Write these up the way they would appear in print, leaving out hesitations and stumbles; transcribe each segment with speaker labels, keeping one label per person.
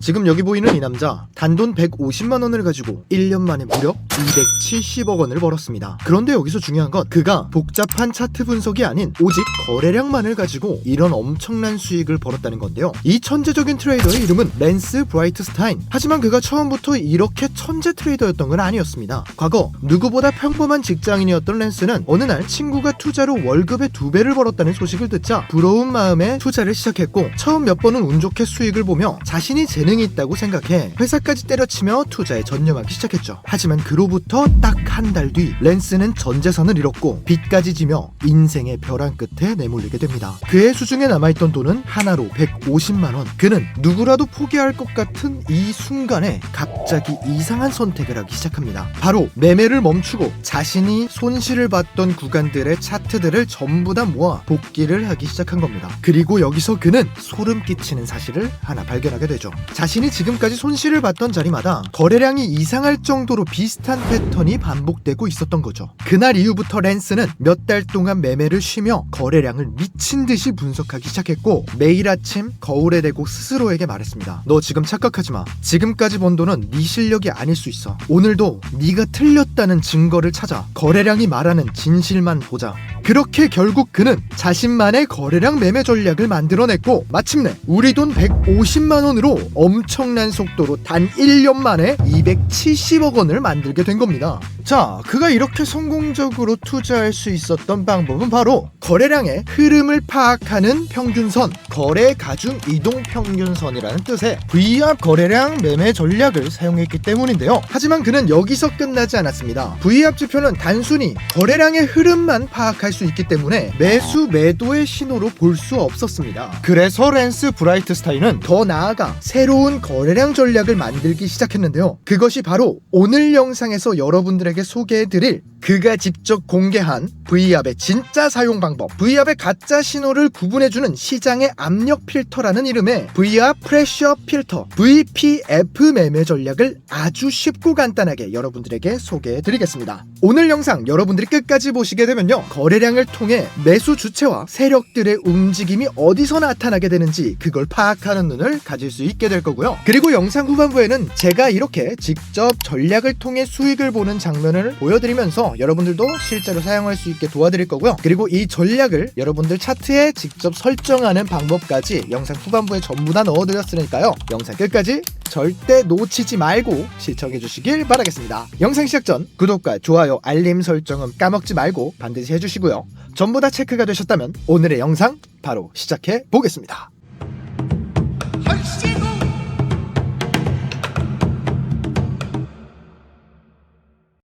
Speaker 1: 지금 여기 보이는 이 남자 단돈 150만 원을 가지고 1년 만에 무려 270억 원을 벌었습니다. 그런데 여기서 중요한 건 그가 복잡한 차트 분석이 아닌 오직 거래량만을 가지고 이런 엄청난 수익을 벌었다는 건데요. 이 천재적인 트레이더의 이름은 랜스 브라이트스타인. 하지만 그가 처음부터 이렇게 천재 트레이더였던 건 아니었습니다. 과거 누구보다 평범한 직장인이었던 랜스는 어느 날 친구가 투자로 월급의 2배를 벌었다는 소식을 듣자 부러운 마음에 투자를 시작했고 처음 몇 번은 운 좋게 수익을 보며 자신이 재능이 있다고 생각해 회사까지 때려치며 투자에 전념하기 시작했죠. 하지만 그로부터 딱 한 달 뒤 랜스는 전 재산을 잃었고 빚까지 지며 인생의 벼랑 끝에 내몰리게 됩니다. 그의 수중에 남아있던 돈은 하나로 150만 원. 그는 누구라도 포기할 것 같은 이 순간에 갑자기 이상한 선택을 하기 시작합니다. 바로 매매를 멈추고 자신이 손실을 봤던 구간들의 차트들을 전부 다 모아 복귀를 하기 시작한 겁니다. 그리고 여기서 그는 소름 끼치는 사실을 하나 발견하게 되죠. 자신이 지금까지 손실을 봤던 자리마다 거래량이 이상할 정도로 비슷한 패턴이 반복되고 있었던 거죠. 그날 이후부터 랜스는 몇 달 동안 매매를 쉬며 거래량을 미친 듯이 분석하기 시작했고 매일 아침 거울에 대고 스스로에게 말했습니다. 너 지금 착각하지 마. 지금까지 번 돈은 네 실력이 아닐 수 있어. 오늘도 네가 틀렸다는 증거를 찾아 거래량이 말하는 진실만 보자. 그렇게 결국 그는 자신만의 거래량 매매 전략을 만들어냈고 마침내 우리 돈 150만 원으로 엄청난 속도로 단 1년 만에 270억 원을 만들게 된 겁니다. 자, 그가 이렇게 성공적으로 투자할 수 있었던 방법은 바로 거래량의 흐름을 파악하는 평균선, 거래 가중 이동 평균선이라는 뜻의 V압 거래량 매매 전략을 사용했기 때문인데요. 하지만 그는 여기서 끝나지 않았습니다. V압 지표는 단순히 거래량의 흐름만 파악할 수 있기 때문에 매수 매도의 신호로 볼 수 없었습니다. 그래서 랜스 브라이트스타인은 더 나아가 새로운 거래량 전략을 만들기 시작했는데요. 그것이 바로 오늘 영상에서 여러분들에게 소개해드릴 그가 직접 공개한 V압의 진짜 사용 방법, V압의 가짜 신호를 구분해주는 시장의 압력 필터라는 이름의 V압 프레셔 필터 VPF 매매 전략을 아주 쉽고 간단하게 여러분들에게 소개해드리겠습니다. 오늘 영상 여러분들이 끝까지 보시게 되면요, 거래량을 통해 매수 주체와 세력들의 움직임이 어디서 나타나게 되는지 그걸 파악하는 눈을 가질 수 있게 될 거고요. 그리고 영상 후반부에는 제가 이렇게 직접 전략을 통해 수익을 보는 장면을 보여드리면서 여러분들도 실제로 사용할 수 있게 도와드릴 거고요. 그리고 이 전략을 여러분들 차트에 직접 설정하는 방법까지 영상 후반부에 전부 다 넣어드렸으니까요. 영상 끝까지 절대 놓치지 말고 시청해 주시길 바라겠습니다. 영상 시작 전 구독과 좋아요, 알림 설정은 까먹지 말고 반드시 해주시고요. 전부 다 체크가 되셨다면 오늘의 영상 바로 시작해 보겠습니다.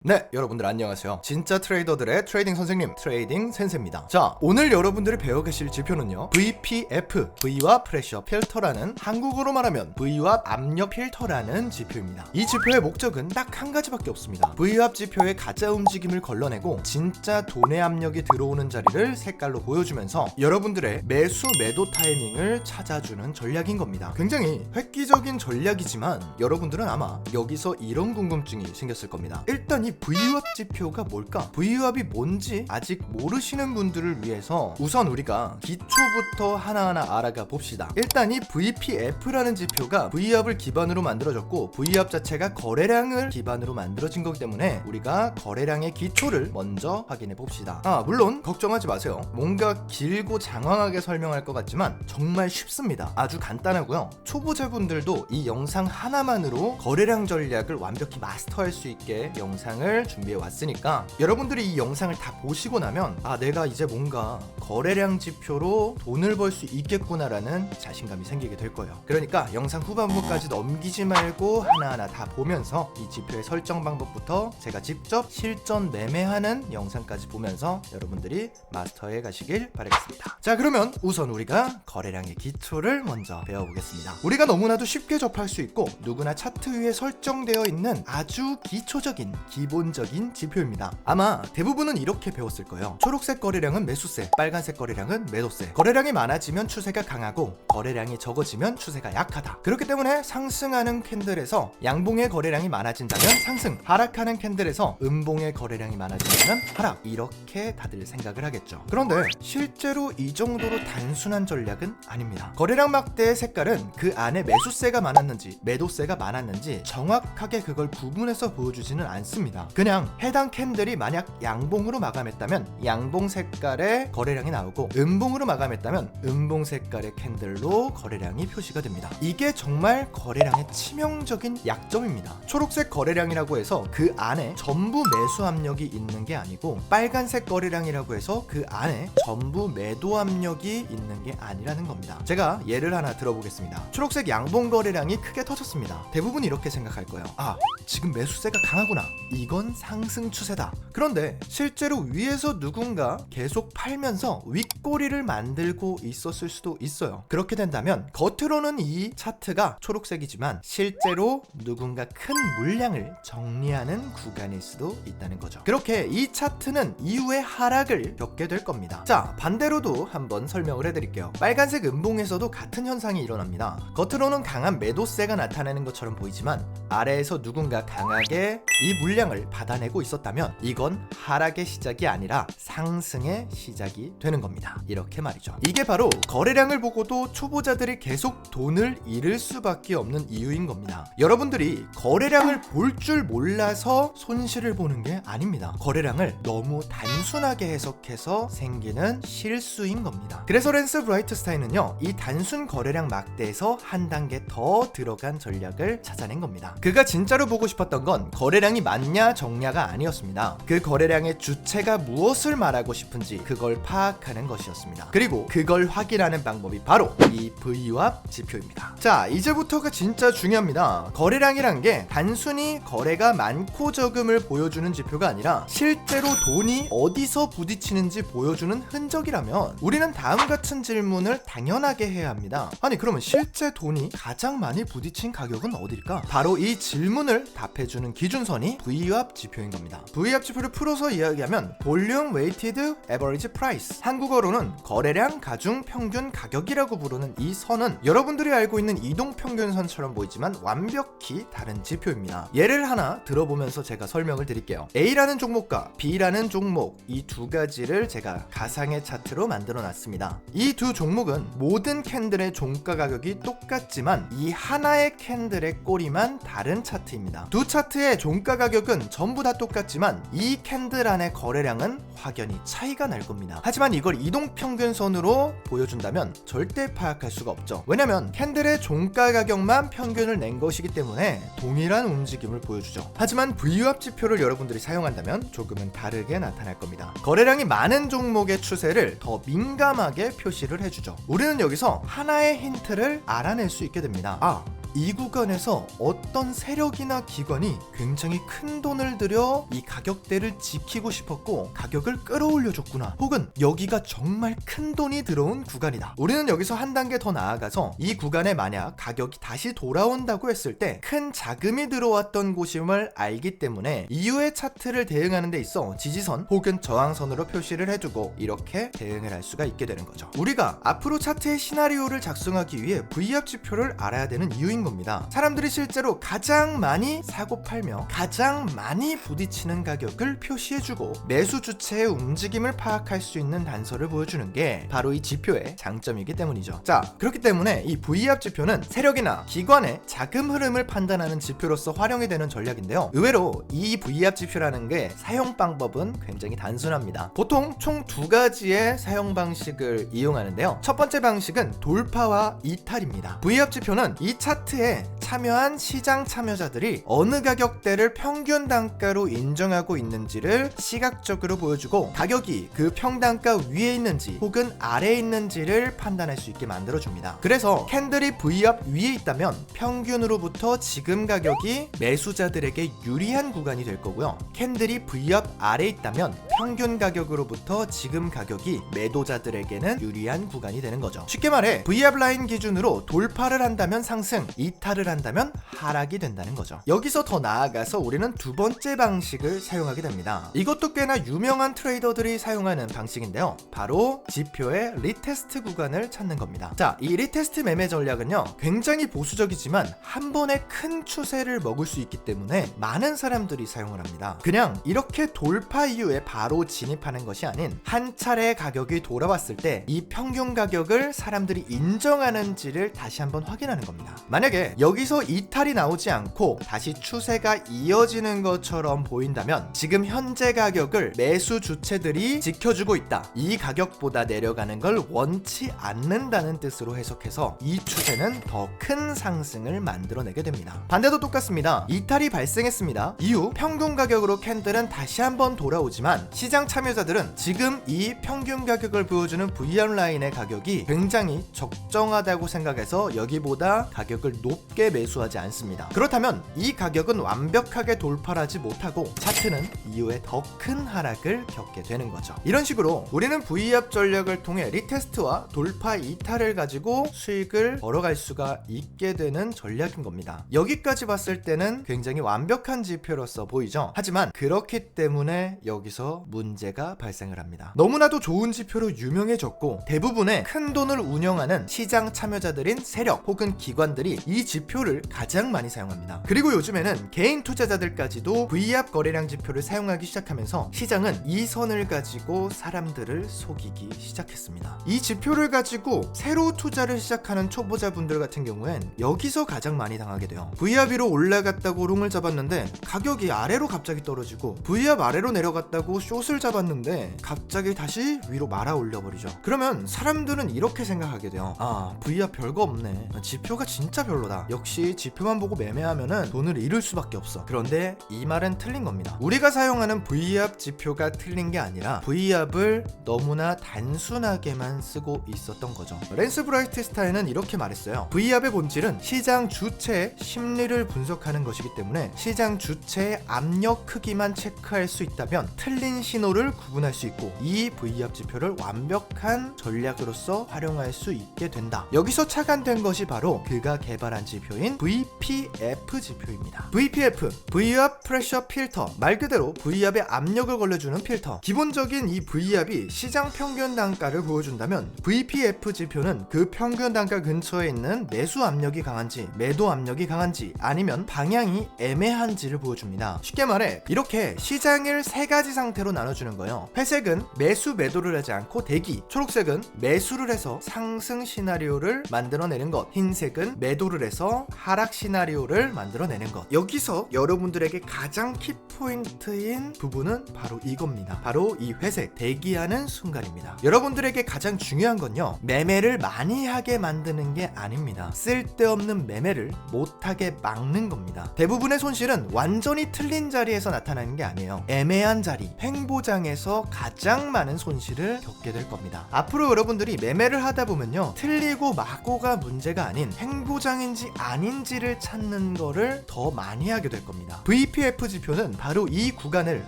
Speaker 1: 네, 여러분들 안녕하세요. 진짜 트레이더들의 트레이딩 선생님, 트레이딩 센세입니다. 자, 오늘 여러분들이 배워 계실 지표는요, VPF, V와 프레셔 필터라는, 한국어로 말하면 V와 압력 필터라는 지표입니다. 이 지표의 목적은 딱 한 가지밖에 없습니다. V압 지표의 가짜 움직임을 걸러내고 진짜 돈의 압력이 들어오는 자리를 색깔로 보여주면서 여러분들의 매수 매도 타이밍을 찾아주는 전략인 겁니다. 굉장히 획기적인 전략이지만 여러분들은 아마 여기서 이런 궁금증이 생겼을 겁니다. 일단 이 V압 지표가 뭘까? V압이 뭔지 아직 모르시는 분들을 위해서 우선 우리가 기초부터 하나하나 알아가 봅시다. 일단 이 VPF라는 지표가 V압을 기반으로 만들어졌고 V압 자체가 거래량을 기반으로 만들어진 거기 때문에 우리가 거래량의 기초를 먼저 확인해 봅시다. 물론 걱정하지 마세요. 뭔가 길고 장황하게 설명할 것 같지만 정말 쉽습니다. 아주 간단하고요. 초보자분들도 이 영상 하나만으로 거래량 전략을 완벽히 마스터할 수 있게 영상을 준비해 왔으니까 여러분들이 이 영상을 다 보시고 나면 내가 이제 뭔가 거래량 지표로 돈을 벌 수 있겠구나라는 자신감이 생기게 될 거예요. 그러니까 영상 후반부까지 넘기지 말고 하나하나 다 보면서 이 지표의 설정 방법부터 제가 직접 실전 매매하는 영상까지 보면서 여러분들이 마스터해 가시길 바라겠습니다. 자, 그러면 우선 우리가 거래량의 기초를 먼저 배워보겠습니다. 우리가 너무나도 쉽게 접할 수 있고 누구나 차트 위에 설정되어 있는 아주 기초적인 기본 기본적인 지표입니다. 아마 대부분은 이렇게 배웠을 거예요. 초록색 거래량은 매수세, 빨간색 거래량은 매도세. 거래량이 많아지면 추세가 강하고 거래량이 적어지면 추세가 약하다. 그렇기 때문에 상승하는 캔들에서 양봉의 거래량이 많아진다면 상승, 하락하는 캔들에서 음봉의 거래량이 많아진다면 하락, 이렇게 다들 생각을 하겠죠. 그런데 실제로 이 정도로 단순한 전략은 아닙니다. 거래량 막대의 색깔은 그 안에 매수세가 많았는지 매도세가 많았는지 정확하게 그걸 구분해서 보여주지는 않습니다. 그냥 해당 캔들이 만약 양봉으로 마감했다면 양봉 색깔의 거래량이 나오고 음봉으로 마감했다면 음봉 색깔의 캔들로 거래량이 표시가 됩니다. 이게 정말 거래량의 치명적인 약점입니다. 초록색 거래량이라고 해서 그 안에 전부 매수 압력이 있는 게 아니고 빨간색 거래량이라고 해서 그 안에 전부 매도 압력이 있는 게 아니라는 겁니다. 제가 예를 하나 들어보겠습니다. 초록색 양봉 거래량이 크게 터졌습니다. 대부분 이렇게 생각할 거예요. 아, 지금 매수세가 강하구나. 이건 상승 추세다. 그런데 실제로 위에서 누군가 계속 팔면서 윗꼬리를 만들고 있었을 수도 있어요. 그렇게 된다면 겉으로는 이 차트가 초록색이지만 실제로 누군가 큰 물량을 정리하는 구간일 수도 있다는 거죠. 그렇게 이 차트는 이후에 하락을 겪게 될 겁니다. 자, 반대로도 한번 설명을 해드릴게요. 빨간색 음봉에서도 같은 현상이 일어납니다. 겉으로는 강한 매도세가 나타나는 것처럼 보이지만 아래에서 누군가 강하게 이 물량을 받아내고 있었다면 이건 하락의 시작이 아니라 상승의 시작이 되는 겁니다. 이렇게 말이죠. 이게 바로 거래량을 보고도 초보자들이 계속 돈을 잃을 수밖에 없는 이유인 겁니다. 여러분들이 거래량을 볼 줄 몰라서 손실을 보는 게 아닙니다. 거래량을 너무 단순하게 해석해서 생기는 실수인 겁니다. 그래서 랜스 브라이트스타인은요, 이 단순 거래량 막대에서 한 단계 더 들어간 전략을 찾아낸 겁니다. 그가 진짜로 보고 싶었던 건 거래량이 많냐 적냐가 아니었습니다. 그 거래량의 주체가 무엇을 말하고 싶은지 그걸 파악하는 것이었습니다. 그리고 그걸 확인하는 방법이 바로 이 VWAP 지표입니다. 자, 이제부터가 진짜 중요합니다. 거래량이란 게 단순히 거래가 많고 적음을 보여주는 지표가 아니라 실제로 돈이 어디서 부딪히는지 보여주는 흔적이라면 우리는 다음 같은 질문을 당연하게 해야 합니다. 아니, 그러면 실제 돈이 가장 많이 부딪힌 가격은 어딜까? 바로 이 질문을 답해주는 기준선이 VWAP 지표인 겁니다. VWAP 지표를 풀어서 이야기하면 Volume Weighted Average Price, 한국어로는 거래량 가중 평균 가격이라고 부르는 이 선은 여러분들이 알고 있는 이동평균선처럼 보이지만 완벽히 다른 지표입니다. 예를 하나 들어보면서 제가 설명을 드릴게요. A라는 종목과 B라는 종목, 이 두 가지를 제가 가상의 차트로 만들어 놨습니다. 이 두 종목은 모든 캔들의 종가 가격이 똑같지만 이 하나의 캔들의 꼬리만 다른 차트입니다. 두 차트의 종가 가격은 전부 다 똑같지만 이 캔들 안의 거래량은 확연히 차이가 날 겁니다. 하지만 이걸 이동평균선으로 보여준다면 절대 파악할 수가 없죠. 왜냐면 캔들의 종가 가격만 평균을 낸 것이기 때문에 동일한 움직임을 보여주죠. 하지만 VWAP 지표를 여러분들이 사용한다면 조금은 다르게 나타날 겁니다. 거래량이 많은 종목의 추세를 더 민감하게 표시를 해주죠. 우리는 여기서 하나의 힌트를 알아낼 수 있게 됩니다. 아, 이 구간에서 어떤 세력이나 기관이 굉장히 큰 돈을 들여 이 가격대를 지키고 싶었고 가격을 끌어올려줬구나, 혹은 여기가 정말 큰 돈이 들어온 구간이다. 우리는 여기서 한 단계 더 나아가서 이 구간에 만약 가격이 다시 돌아온다고 했을 때 큰 자금이 들어왔던 곳임을 알기 때문에 이후의 차트를 대응하는 데 있어 지지선 혹은 저항선으로 표시를 해두고 이렇게 대응을 할 수가 있게 되는 거죠. 우리가 앞으로 차트의 시나리오를 작성하기 위해 VWAP 지표를 알아야 되는 이유인 겁니다. 사람들이 실제로 가장 많이 사고 팔며 가장 많이 부딪히는 가격을 표시해주고 매수 주체의 움직임을 파악할 수 있는 단서를 보여주는 게 바로 이 지표의 장점이기 때문이죠. 자, 그렇기 때문에 이 VWAP 지표는 세력이나 기관의 자금 흐름을 판단하는 지표로서 활용이 되는 전략인데요. 의외로 이 VWAP 지표라는 게 사용 방법은 굉장히 단순합니다. 보통 총 두 가지의 사용 방식을 이용하는데요. 첫 번째 방식은 돌파와 이탈입니다. VWAP 지표는 이 차트에 참여한 시장 참여자들이 어느 가격대를 평균 단가로 인정하고 있는지를 시각적으로 보여주고 가격이 그 평단가 위에 있는지 혹은 아래에 있는지를 판단할 수 있게 만들어줍니다. 그래서 캔들이 VWAP 위에 있다면 평균으로부터 지금 가격이 매수자들에게 유리한 구간이 될 거고요. 캔들이 VWAP 아래에 있다면 평균 가격으로부터 지금 가격이 매도자들에게는 유리한 구간이 되는 거죠. 쉽게 말해 VWAP 라인 기준으로 돌파를 한다면 상승, 이탈을 한다면 하락이 된다는 거죠. 여기서 더 나아가서 우리는 두 번째 방식을 사용하게 됩니다. 이것도 꽤나 유명한 트레이더들이 사용하는 방식인데요. 바로 지표의 리테스트 구간을 찾는 겁니다. 자, 이 리테스트 매매 전략은요, 굉장히 보수적이지만 한 번에 큰 추세를 먹을 수 있기 때문에 많은 사람들이 사용을 합니다. 그냥 이렇게 돌파 이후에 바로 진입하는 것이 아닌 한 차례 가격이 돌아왔을 때 이 평균 가격을 사람들이 인정하는지를 다시 한번 확인하는 겁니다. 만약에 여기서 이탈이 나오지 않고 다시 추세가 이어지는 것처럼 보인다면 지금 현재 가격을 매수 주체들이 지켜주고 있다, 이 가격보다 내려가는 걸 원치 않는다는 뜻으로 해석해서 이 추세는 더 큰 상승을 만들어내게 됩니다. 반대도 똑같습니다. 이탈이 발생했습니다. 이후 평균 가격으로 캔들은 다시 한번 돌아오지만 시장 참여자들은 지금 이 평균 가격을 보여주는 VR 라인의 가격이 굉장히 적정하다고 생각해서 여기보다 가격을 높게 매수하지 않습니다. 그렇다면 이 가격은 완벽하게 돌파를 하지 못하고 차트는 이후에 더 큰 하락을 겪게 되는 거죠. 이런 식으로 우리는 V압 전략을 통해 리테스트와 돌파 이탈을 가지고 수익을 벌어갈 수가 있게 되는 전략인 겁니다. 여기까지 봤을 때는 굉장히 완벽한 지표로서 보이죠. 하지만 그렇기 때문에 여기서 문제가 발생을 합니다. 너무나도 좋은 지표로 유명해졌고 대부분의 큰 돈을 운영하는 시장 참여자들인 세력 혹은 기관들이 이 지표를 가장 많이 사용합니다. 그리고 요즘에는 개인 투자자들까지도 V압 거래량 지표를 사용하기 시작하면서 시장은 이 선을 가지고 사람들을 속이기 시작했습니다. 이 지표를 가지고 새로 투자를 시작하는 초보자분들 같은 경우엔 여기서 가장 많이 당하게 돼요. V압 위로 올라갔다고 롱을 잡았는데 가격이 아래로 갑자기 떨어지고, V압 아래로 내려갔다고 숏을 잡았는데 갑자기 다시 위로 말아 올려버리죠. 그러면 사람들은 이렇게 생각하게 돼요. 아, V압 별거 없네, 지표가 진짜 별로다, 역시 지표만 보고 매매하면은 돈을 잃을 수밖에 없어. 그런데 이 말은 틀린 겁니다. 우리가 사용하는 V압 지표가 틀린 게 아니라 V압을 너무나 단순하게만 쓰고 있었던 거죠. 랜스 브라이트스타인은 이렇게 말했어요. V압의 본질은 시장 주체의 심리를 분석하는 것이기 때문에 시장 주체의 압력 크기만 체크할 수 있다면 틀린 신호를 구분할 수 있고 이 V압 지표를 완벽한 전략으로서 활용할 수 있게 된다. 여기서 착안된 것이 바로 그가 개발한 지표인 VPF 지표입니다. VPF, V압 프레셔 필터, 말 그대로 V압에 압력을 걸려주는 필터. 기본적인 이 V압이 시장 평균 단가를 보여준다면 VPF 지표는 그 평균 단가 근처에 있는 매수 압력이 강한지 매도 압력이 강한지 아니면 방향이 애매한지를 보여줍니다. 쉽게 말해 이렇게 시장을 세 가지 상태로 나눠주는 거예요. 회색은 매수 매도를 하지 않고 대기, 초록색은 매수를 해서 상승 시나리오를 만들어내는 것, 흰색은 매도를 해서 하락 시나리오를 만들어내는 것. 여기서 여러분들에게 가장 키포인트인 부분은 바로 이겁니다. 바로 이 회색, 대기하는 순간입니다. 여러분들에게 가장 중요한 건요, 매매를 많이 하게 만드는 게 아닙니다. 쓸데없는 매매를 못하게 막는 겁니다. 대부분의 손실은 완전히 틀린 자리에서 나타나는 게 아니에요. 애매한 자리, 횡보장에서 가장 많은 손실을 겪게 될 겁니다. 앞으로 여러분들이 매매를 하다 보면요, 틀리고 마고가 문제가 아닌 횡보장인지 아닌지를 찾는 거를 더 많이 하게 될 겁니다. VPF 지표는 바로 이 구간을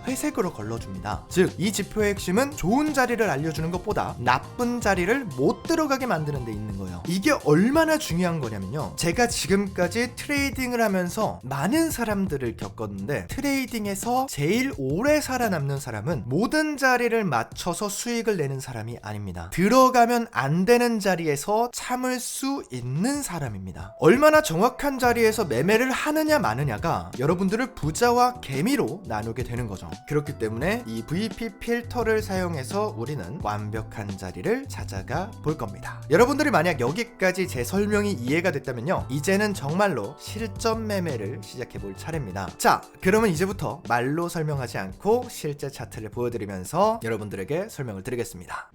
Speaker 1: 회색으로 걸러줍니다. 즉, 이 지표의 핵심은 좋은 자리를 알려주는 것보다 나쁜 자리를 못 들어가게 만드는 데 있는 거예요. 이게 얼마나 중요한 거냐면요, 제가 지금까지 트레이딩을 하면서 많은 사람들을 겪었는데 트레이딩에서 제일 오래 살아남는 사람은 모든 자리를 맞춰서 수익을 내는 사람이 아닙니다. 들어가면 안 되는 자리에서 참을 수 있는 사람입니다. 얼마나 정확한 자리에서 매매를 하느냐 마느냐가 여러분들을 부자와 개미로 나누게 되는 거죠. 그렇기 때문에 이 VP 필터를 사용해서 우리는 완벽한 자리를 찾아가 볼 겁니다. 여러분들이 만약 여기까지 제 설명이 이해가 됐다면요, 이제는 정말로 실전 매매를 시작해 볼 차례입니다. 자, 그러면 이제부터 말로 설명하지 않고 실제 차트를 보여드리면서 여러분들에게 설명을 드리겠습니다.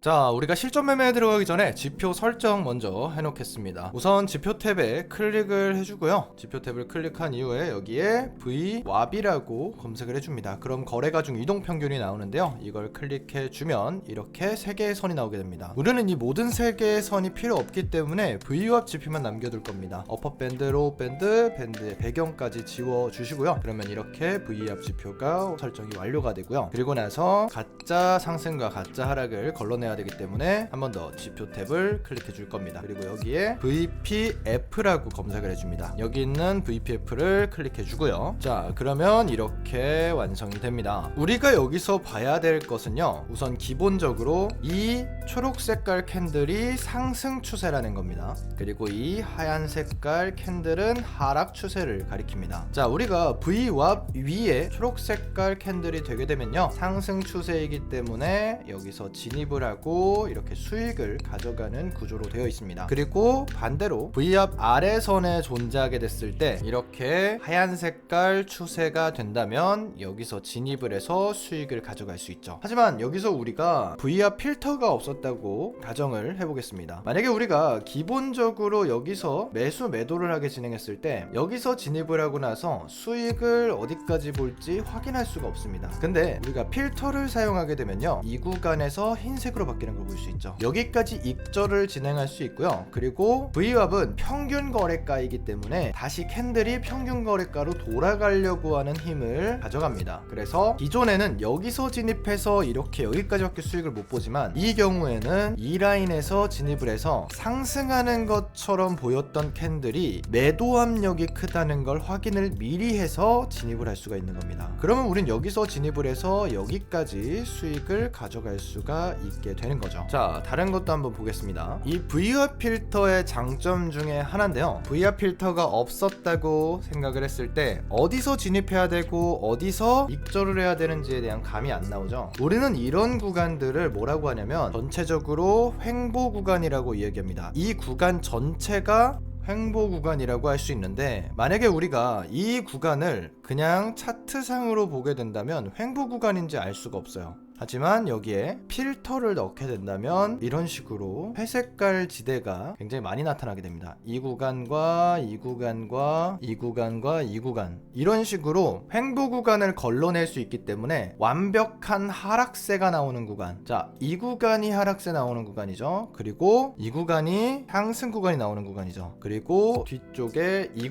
Speaker 2: 자, 우리가 실전 매매에 들어가기 전에 지표 설정 먼저 해놓겠습니다. 우선 지표 탭에 클릭을 해주고요. 지표 탭을 클릭한 이후에 여기에 VWAP이라고 검색을 해줍니다. 그럼 거래가 중 이동평균이 나오는데요. 이걸 클릭해주면 이렇게 3개의 선이 나오게 됩니다. 우리는 이 모든 3개의 선이 필요 없기 때문에 VWAP 지표만 남겨둘 겁니다. 어퍼 밴드, 로우 밴드, 밴드의 배경까지 지워주시고요. 그러면 이렇게 VWAP 지표가 설정이 완료가 되고요. 그리고 나서 가짜 상승과 가짜 하락을 걸러내야 되기 때문에 한 번 더 지표 탭을 클릭해 줄 겁니다. 그리고 여기에 VPF라고 검색을 해줍니다. 여기 있는 VPF를 클릭해 주고요. 자, 그러면 이렇게 완성이 됩니다. 우리가 여기서 봐야 될 것은요, 우선 기본적으로 이 초록 색깔 캔들이 상승 추세라는 겁니다. 그리고 이 하얀 색깔 캔들은 하락 추세를 가리킵니다. 자, 우리가 VWAP 위에 초록 색깔 캔들이 되게 되면요, 상승 추세이기 때문에 여기서 진입을 하고 이렇게 수익을 가져가는 구조로 되어 있습니다. 그리고 반대로 VWAP 아래선에 존재하게 됐을 때 이렇게 하얀 색깔 추세가 된다면 여기서 진입을 해서 수익을 가져갈 수 있죠. 하지만 여기서 우리가 VWAP 필터가 없었다고 가정을 해보겠습니다. 만약에 우리가 기본적으로 여기서 매수 매도를 하게 진행했을 때 여기서 진입을 하고 나서 수익을 어디까지 볼지 확인할 수가 없습니다. 근데 우리가 필터를 사용하게 되면요, 이 구간에서 흰색으로 바뀌는 걸 볼 수 있죠. 여기까지 익절을 진행할 수 있고요. 그리고 VWAP은 평균 거래가이기 때문에 다시 캔들이 평균 거래가로 돌아가려고 하는 힘을 가져갑니다. 그래서 기존에는 여기서 진입해서 이렇게 여기까지밖에 수익을 못 보지만 이 경우에는 이 라인에서 진입을 해서 상승하는 것처럼 보였던 캔들이 매도 압력이 크다는 걸 확인을 미리 해서 진입을 할 수가 있는 겁니다. 그러면 우린 여기서 진입을 해서 여기까지 수익을 가져갈 수가 있게 되는 거죠. 자, 다른 것도 한번 보겠습니다. 이 VWAP 필터의 장점 중에 하나인데요, VWAP 필터가 없었다고 생각을 했을 때 어디서 진입해야 되고 어디서 익절을 해야 되는지에 대한 감이 안 나오죠. 우리는 이런 구간들을 뭐라고 하냐면 전체적으로 횡보 구간이라고 이야기합니다. 이 구간 전체가 횡보 구간이라고 할 수 있는데, 만약에 우리가 이 구간을 그냥 차트상으로 보게 된다면 횡보 구간인지 알 수가 없어요. 하지만 여기에 필터를 넣게 된다면 이런 식으로 회색깔 지대가 굉장히 많이 나타나게 됩니다. 이 구간과 이 구간과 이 구간과 이 구간, 이런 식으로 횡보 구간을 걸러낼 수 있기 때문에 완벽한 하락세가 나오는 구간, 자, 이 구간이 하락세 나오는 구간이죠. 그리고 이 구간이 상승 구간이 나오는 구간이죠. 그리고 뒤쪽에 이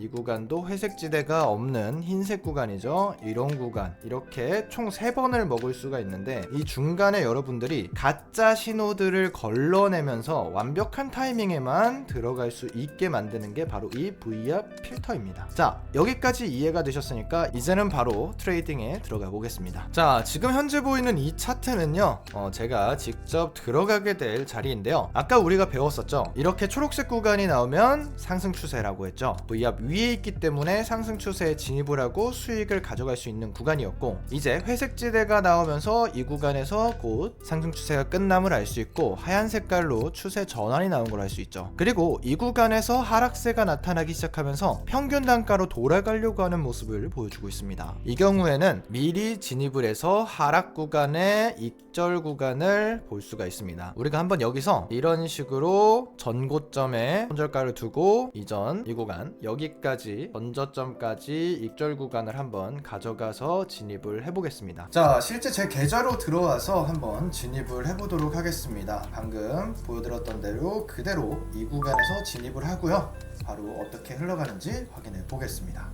Speaker 2: 구간도 회색 지대가 없는 흰색 구간이죠. 이런 구간, 이렇게 총 3번을 먹을 수가 있는데, 이 중간에 여러분들이 가짜 신호들을 걸러내면서 완벽한 타이밍에만 들어갈 수 있게 만드는 게 바로 이 VWAP 필터입니다. 자, 여기까지 이해가 되셨으니까 이제는 바로 트레이딩에 들어가 보겠습니다. 자, 지금 현재 보이는 이 차트는요, 제가 직접 들어가게 될 자리인데요, 아까 우리가 배웠었죠. 이렇게 초록색 구간이 나오면 상승 추세라고 했죠. VWAP 위에 있기 때문에 상승 추세에 진입을 하고 수익을 가져갈 수 있는 구간이었고, 이제 회색 지대가 나오면서 이 구간에서 곧 상승 추세가 끝남을 알 수 있고 하얀 색깔로 추세 전환이 나온 걸 알 수 있죠. 그리고 이 구간에서 하락세가 나타나기 시작하면서 평균 단가로 돌아가려고 하는 모습을 보여주고 있습니다. 이 경우에는 미리 진입을 해서 하락 구간의 익절 구간을 볼 수가 있습니다. 우리가 한번 여기서 이런 식으로 전고점에 손절가를 두고 이전 이 구간 여기까지 전저점까지 익절 구간을 한번 가져가서 진입을 해보겠습니다. 자, 실제 제 계좌로 들어와서 한번 진입을 해보도록 하겠습니다. 방금 보여드렸던 대로 그대로 이 구간에서 진입을 하고요, 바로 어떻게 흘러가는지 확인해 보겠습니다.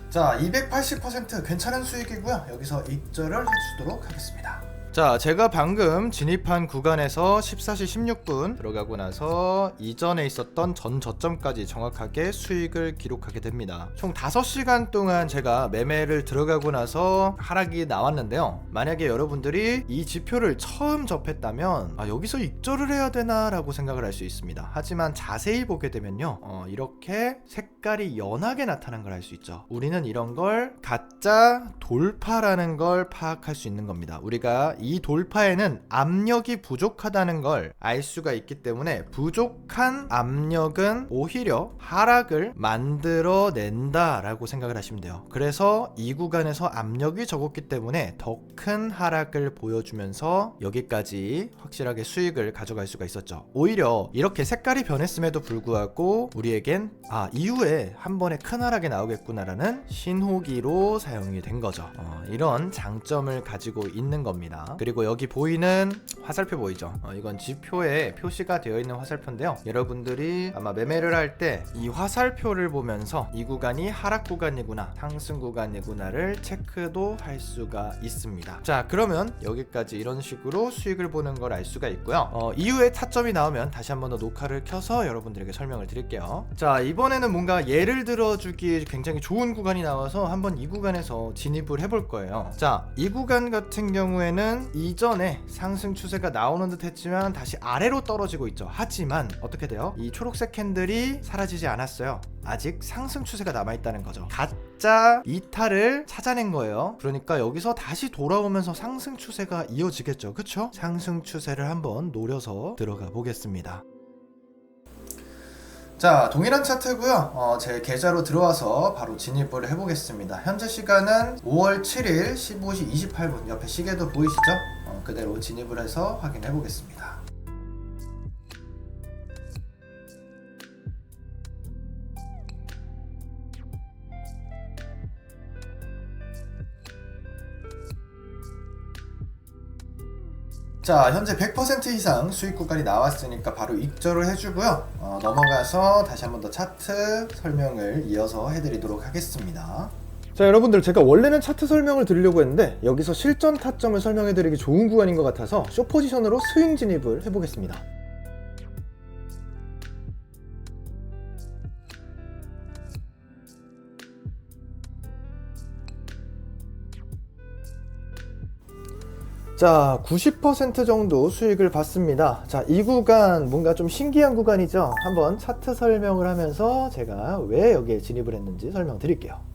Speaker 2: 자, 280% 괜찮은 수익이고요. 여기서 익절을 해주도록 하겠습니다. 자, 제가 방금 진입한 구간에서 14시 16분 들어가고 나서 이전에 있었던 전 저점까지 정확하게 수익을 기록하게 됩니다. 총 5시간 동안 제가 매매를 들어가고 나서 하락이 나왔는데요. 만약에 여러분들이 이 지표를 처음 접했다면 여기서 익절을 해야 되나 라고 생각을 할 수 있습니다. 하지만 자세히 보게 되면요, 이렇게 색깔이 연하게 나타난 걸 알 수 있죠. 우리는 이런 걸 가짜 돌파라는 걸 파악할 수 있는 겁니다. 우리가 이 돌파에는 압력이 부족하다는 걸 알 수가 있기 때문에 부족한 압력은 오히려 하락을 만들어낸다 라고 생각을 하시면 돼요. 그래서 이 구간에서 압력이 적었기 때문에 더 큰 하락을 보여주면서 여기까지 확실하게 수익을 가져갈 수가 있었죠. 오히려 이렇게 색깔이 변했음에도 불구하고 우리에겐 이후에 한 번에 큰 하락이 나오겠구나라는 신호기로 사용이 된 거죠. 이런 장점을 가지고 있는 겁니다. 그리고 여기 보이는 화살표 보이죠? 이건 지표에 표시가 되어 있는 화살표인데요. 여러분들이 아마 매매를 할 때 이 화살표를 보면서 이 구간이 하락 구간이구나, 상승 구간이구나를 체크도 할 수가 있습니다. 자, 그러면 여기까지 이런 식으로 수익을 보는 걸 알 수가 있고요. 이후에 타점이 나오면 다시 한번 더 녹화를 켜서 여러분들에게 설명을 드릴게요. 자, 이번에는 뭔가 예를 들어주기 굉장히 좋은 구간이 나와서 한번 이 구간에서 진입을 해볼 거예요. 자, 이 구간 같은 경우에는 이전에 상승 추세가 나오는 듯 했지만 다시 아래로 떨어지고 있죠. 하지만 어떻게 돼요? 이 초록색 캔들이 사라지지 않았어요. 아직 상승 추세가 남아있다는 거죠. 가짜 이탈을 찾아낸 거예요. 그러니까 여기서 다시 돌아오면서 상승 추세가 이어지겠죠. 그쵸? 상승 추세를 한번 노려서 들어가 보겠습니다. 자, 동일한 차트고요. 제 계좌로 들어와서 바로 진입을 해보겠습니다. 현재 시간은 5월 7일 15시 28분. 옆에 시계도 보이시죠? 그대로 진입을 해서 확인해 보겠습니다. 자, 현재 100% 이상 수익 구간이 나왔으니까 바로 익절을 해주고요. 넘어가서 다시 한번 더 차트 설명을 이어서 해드리도록 하겠습니다. 자, 여러분들, 제가 원래는 차트 설명을 드리려고 했는데 여기서 실전 타점을 설명해드리기 좋은 구간인 것 같아서 숏 포지션으로 스윙 진입을 해보겠습니다. 자, 90% 정도 수익을 봤습니다. 자, 이 구간 뭔가 좀 신기한 구간이죠. 한번 차트 설명을 하면서 제가 왜 여기에 진입을 했는지 설명드릴게요.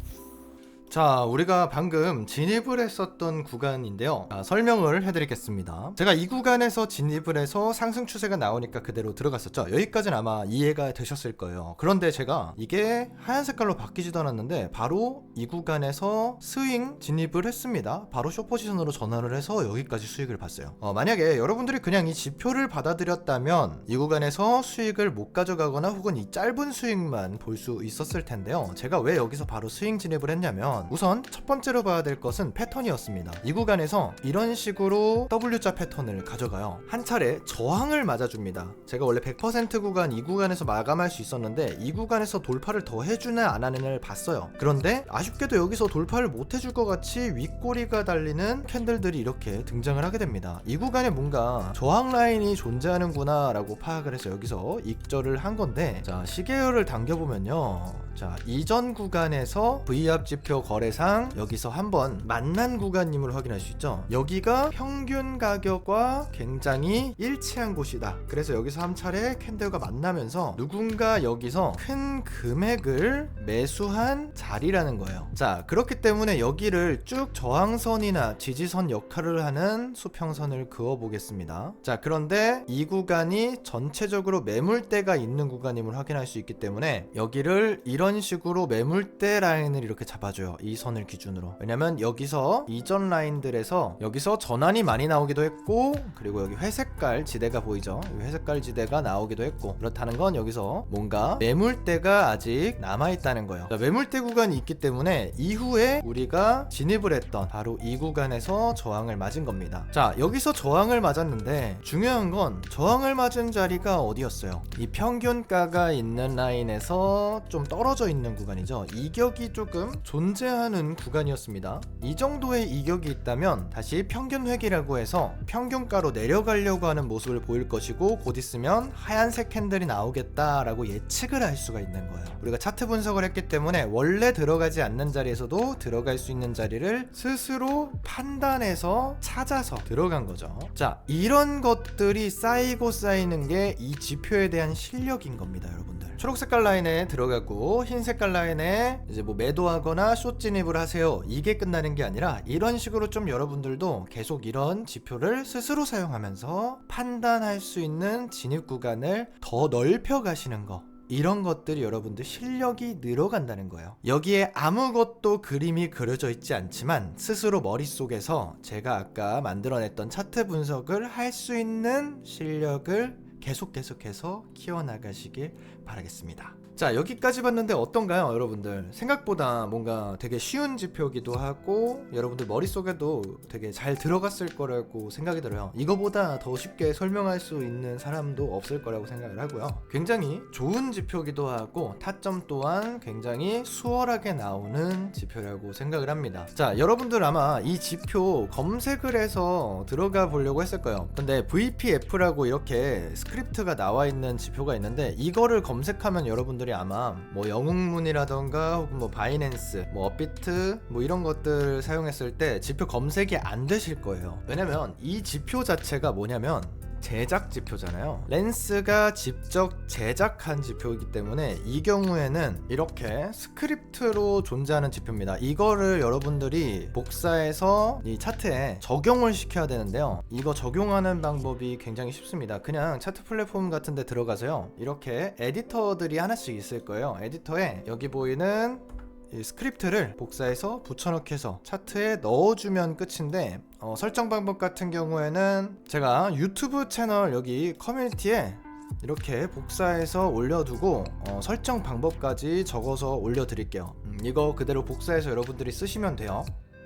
Speaker 2: 자, 우리가 방금 진입을 했었던 구간인데요. 설명을 해드리겠습니다. 제가 이 구간에서 진입을 해서 상승 추세가 나오니까 그대로 들어갔었죠. 여기까지는 아마 이해가 되셨을 거예요. 그런데 제가 이게 하얀 색깔로 바뀌지도 않았는데 바로 이 구간에서 스윙 진입을 했습니다. 바로 숏 포지션으로 전환을 해서 여기까지 수익을 봤어요. 만약에 여러분들이 그냥 이 지표를 받아들였다면 이 구간에서 수익을 못 가져가거나 혹은 이 짧은 수익만 볼 수 있었을 텐데요. 제가 왜 여기서 바로 스윙 진입을 했냐면 우선 첫 번째로 봐야 될 것은 패턴이었습니다. 이 구간에서 이런 식으로 W자 패턴을 가져가요. 한 차례 저항을 맞아줍니다. 제가 원래 100% 구간 이 구간에서 마감할 수 있었는데 이 구간에서 돌파를 더 해주나 안 하느냐를 봤어요. 그런데 아쉽게도 여기서 돌파를 못 해줄 것 같이 윗꼬리가 달리는 캔들들이 이렇게 등장을 하게 됩니다. 이 구간에 뭔가 저항 라인이 존재하는구나 라고 파악을 해서 여기서 익절을 한 건데, 자, 시계열을 당겨보면요, 자, 이전 구간에서 V압 지표 거래상 여기서 한번 만난 구간임을 확인할 수 있죠. 여기가 평균 가격과 굉장히 일치한 곳이다. 그래서 여기서 한 차례 캔들과 만나면서 누군가 여기서 큰 금액을 매수한 자리라는 거예요. 자, 그렇기 때문에 여기를 쭉 저항선이나 지지선 역할을 하는 수평선을 그어 보겠습니다. 자, 그런데 이 구간이 전체적으로 매물대가 있는 구간임을 확인할 수 있기 때문에 여기를 이런 식으로 매물대 라인을 이렇게 잡아줘요. 이 선을 기준으로. 왜냐면 여기서 이전 라인들에서 여기서 전환이 많이 나오기도 했고, 그리고 여기 회색깔 지대가 보이죠. 회색깔 지대가 나오기도 했고, 그렇다는 건 여기서 뭔가 매물대가 아직 남아있다는 거예요. 자, 매물대 구간이 있기 때문에 이후에 우리가 진입을 했던 바로 이 구간에서 저항을 맞은 겁니다. 자, 여기서 저항을 맞았는데 중요한 건 저항을 맞은 자리가 어디였어요? 이 평균가가 있는 라인에서 좀 떨어져 떨어져 있는 구간이죠. 이격이 조금 존재하는 구간이었습니다. 이 정도의 이격이 있다면 다시 평균 회귀라고 해서 평균가로 내려가려고 하는 모습을 보일 것이고, 곧 있으면 하얀색 캔들이 나오겠다라고 예측을 할 수가 있는 거예요. 우리가 차트 분석을 했기 때문에 원래 들어가지 않는 자리에서도 들어갈 수 있는 자리를 스스로 판단해서 찾아서 들어간 거죠. 자, 이런 것들이 쌓이고 쌓이는 게 이 지표에 대한 실력인 겁니다, 여러분들. 초록 색깔 라인에 들어가고 흰 색깔 라인에 이제 뭐 매도하거나 숏 진입을 하세요, 이게 끝나는 게 아니라 이런 식으로 좀 여러분들도 계속 이런 지표를 스스로 사용하면서 판단할 수 있는 진입 구간을 더 넓혀 가시는 거, 이런 것들이 여러분들 실력이 늘어간다는 거예요. 여기에 아무것도 그림이 그려져 있지 않지만 스스로 머릿속에서 제가 아까 만들어냈던 차트 분석을 할 수 있는 실력을 계속해서 키워나가시길 바라겠습니다. 자, 여기까지 봤는데 어떤가요, 여러분들? 생각보다 뭔가 되게 쉬운 지표기도 하고 여러분들 머릿속에도 되게 잘 들어갔을 거라고 생각이 들어요. 이거보다 더 쉽게 설명할 수 있는 사람도 없을 거라고 생각을 하고요. 굉장히 좋은 지표기도 하고 타점 또한 굉장히 수월하게 나오는 지표라고 생각을 합니다. 자, 여러분들 아마 이 지표 검색을 해서 들어가 보려고 했을 거예요. 근데 VPF라고 이렇게 스크립트가 나와 있는 지표가 있는데, 이거를 검색하면 여러분들이 아마 뭐 영웅문이라던가 혹은 뭐 바이낸스, 뭐 업비트 뭐 이런 것들 사용했을 때 지표 검색이 안 되실 거예요. 왜냐면 이 지표 자체가 뭐냐면 제작 지표잖아요. 렌스가 직접 제작한 지표이기 때문에 이 경우에는 이렇게 스크립트로 존재하는 지표입니다. 이거를 여러분들이 복사해서 이 차트에 적용을 시켜야 되는데요. 이거 적용하는 방법이 굉장히 쉽습니다. 그냥 차트 플랫폼 같은 데 들어가서요, 이렇게 에디터들이 하나씩 있을 거예요. 에디터에 여기 보이는 이 스크립트를 복사해서 붙여넣기해서 차트에 넣어주면 끝인데, 설정 방법 같은 경우에는 제가 유튜브 채널 여기 커뮤니티에 이렇게 복사해서 올려두고 설정 방법까지 적어서 올려드릴게요. 이거 그대로 복사해서 여러분들이 쓰시면 돼요.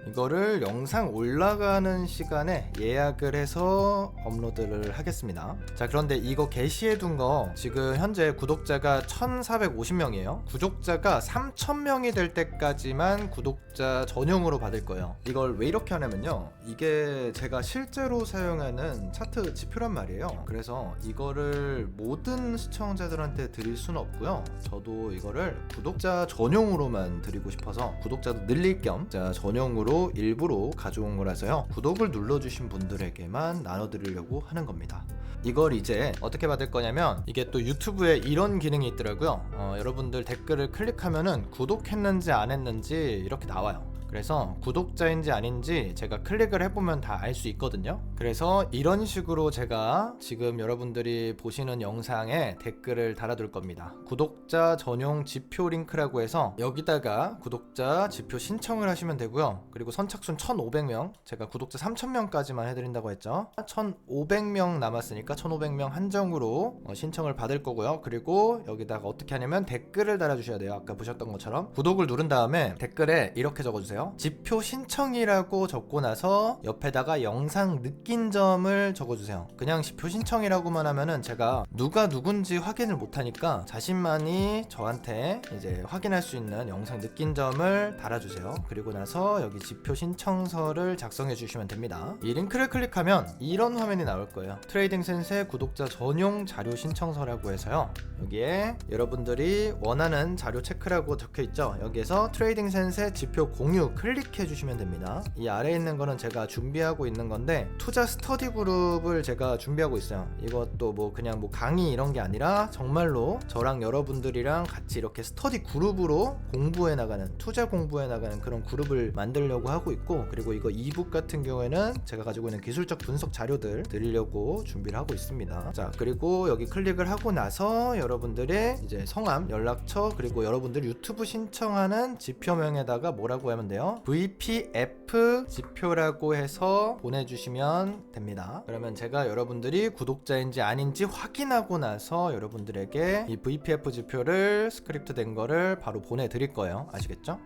Speaker 2: 이거를 영상 올라가는 시간에 예약을 해서 업로드를 하겠습니다. 자, 그런데 이거 게시해둔 거 지금 현재 구독자가 1450명이에요 구독자가 3000명이 될 때까지만 구독자 전용으로 받을 거예요. 이걸 왜 이렇게 하냐면요, 이게 제가 실제로 사용하는 차트 지표란 말이에요. 그래서 이거를 모든 시청자들한테 드릴 수는 없고요, 저도 이거를 구독자 전용으로만 드리고 싶어서 구독자도 늘릴 겸 전용으로 일부러 가져온 거라서요, 구독을 눌러주신 분들에게만 나눠드리려고 하는 겁니다. 이걸 이제 어떻게 받을 거냐면, 이게 또 유튜브에 이런 기능이 있더라고요. 여러분들 댓글을 클릭하면은 구독했는지 안 했는지 이렇게 나와요. 그래서 구독자인지 아닌지 제가 클릭을 해보면 다 알 수 있거든요. 그래서 이런 식으로 제가 지금 여러분들이 보시는 영상에 댓글을 달아둘 겁니다. 구독자 전용 지표 링크라고 해서 여기다가 구독자 지표 신청을 하시면 되고요. 그리고 선착순 1500명, 제가 구독자 3000명까지만 해드린다고 했죠. 1500명 남았으니까 1500명 한정으로 신청을 받을 거고요. 그리고 여기다가 어떻게 하냐면 댓글을 달아주셔야 돼요. 아까 보셨던 것처럼 구독을 누른 다음에 댓글에 이렇게 적어주세요. 지표 신청이라고 적고 나서 옆에다가 영상 느낀 점을 적어주세요. 그냥 지표 신청이라고만 하면은 제가 누가 누군지 확인을 못하니까 자신만이 저한테 이제 확인할 수 있는 영상 느낀 점을 달아주세요. 그리고 나서 여기 지표 신청서를 작성해 주시면 됩니다. 이 링크를 클릭하면 이런 화면이 나올 거예요. 트레이딩 센세 구독자 전용 자료 신청서라고 해서요, 여기에 여러분들이 원하는 자료 체크라고 적혀 있죠. 여기에서 트레이딩 센세 지표 공유 클릭해 주시면 됩니다. 이 아래에 있는 거는 제가 준비하고 있는 건데, 투자 스터디 그룹을 제가 준비하고 있어요. 이것도 뭐 그냥 뭐 강의 이런 게 아니라 정말로 저랑 여러분들이랑 같이 이렇게 스터디 그룹으로 공부해 나가는, 투자 공부해 나가는 그런 그룹을 만들려고 하고 있고, 그리고 이거 이북 같은 경우에는 제가 가지고 있는 기술적 분석 자료들 드리려고 준비를 하고 있습니다. 자, 그리고 여기 클릭을 하고 나서 여러분들의 이제 성함, 연락처, 그리고 여러분들 유튜브 신청하는 지표명에다가 뭐라고 하면 돼요? VPF 지표라고 해서 보내주시면 됩니다. 그러면 제가 여러분들이 구독자인지 아닌지 확인하고 나서 여러분들에게 이 VPF 지표를 스크립트 된 거를 바로 보내드릴 거예요. 아시겠죠?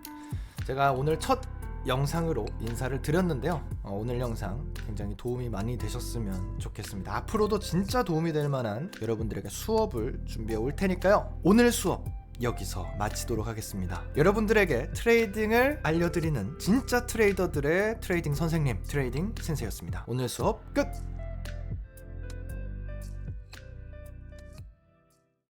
Speaker 2: 제가 오늘 첫 영상으로 인사를 드렸는데요, 오늘 영상 굉장히 도움이 많이 되셨으면 좋겠습니다. 앞으로도 진짜 도움이 될 만한 여러분들에게 수업을 준비해 올 테니까요, 오늘 수업 여기서 마치도록 하겠습니다. 여러분들에게 트레이딩을 알려드리는 진짜 트레이더들의 트레이딩 선생님, 트레이딩 센세였습니다. 오늘 수업 끝!